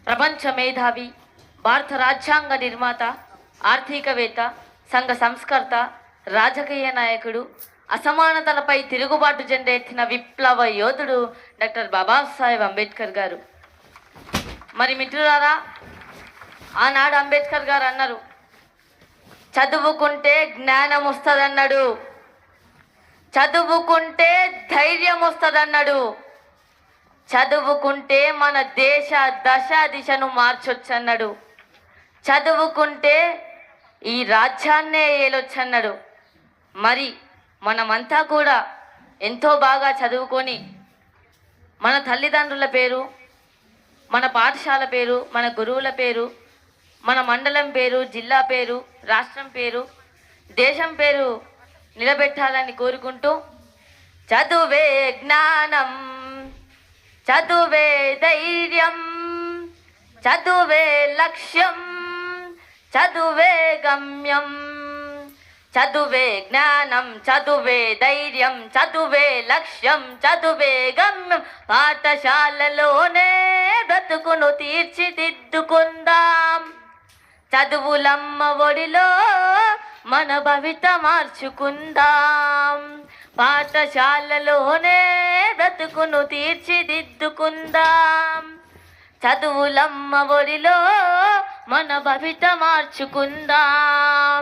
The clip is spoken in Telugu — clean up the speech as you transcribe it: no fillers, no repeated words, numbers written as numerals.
ప్రపంచ మేధావి, భారత రాజ్యాంగ నిర్మాత, ఆర్థికవేత్త, సంఘ సంస్కర్త, రాజకీయ నాయకుడు, అసమానతలపై తిరుగుబాటు జెండెత్తిన విప్లవ యోధుడు డాక్టర్ బాబాసాహెబ్ అంబేద్కర్ గారు. మరి మిత్రులారా, ఆనాడు అంబేద్కర్ గారు అన్నారు, చదువుకుంటే జ్ఞానం వస్తుందన్నాడు, చదువుకుంటే ధైర్యం వస్తుందన్నాడు, చదువుకుంటే మన దేశ దశ దిశను మార్చొచ్చన్నాడు, చదువుకుంటే ఈ రాజ్యాన్నే ఏలొచ్చన్నాడు. మరి మనమంతా కూడా ఎంతో బాగా చదువుకొని మన తల్లిదండ్రుల పేరు, మన పాఠశాల పేరు, మన గురువుల పేరు, మన మండలం పేరు, జిల్లా పేరు, రాష్ట్రం పేరు, దేశం పేరు నిలబెట్టాలని కోరుకుంటూ, చదువే జ్ఞానం, చదువే ధైర్యం, చదువే లక్ష్యం, చదువే గమ్యం, చదువే జ్ఞానం, చదువే ధైర్యం, చదువే లక్ష్యం, చదువే గమ్యం. పాఠశాలలోనే బ్రతుకును తీర్చిదిద్దుకుందాం, చదువులమ్మ ఒడిలో మన భవిత మార్చుకుందాం, పాఠశాలలోనే బ్రతుకును తీర్చిదిద్దుకుందాం, చదువులమ్మ ఒడిలో మన భవిత మార్చుకుందాం.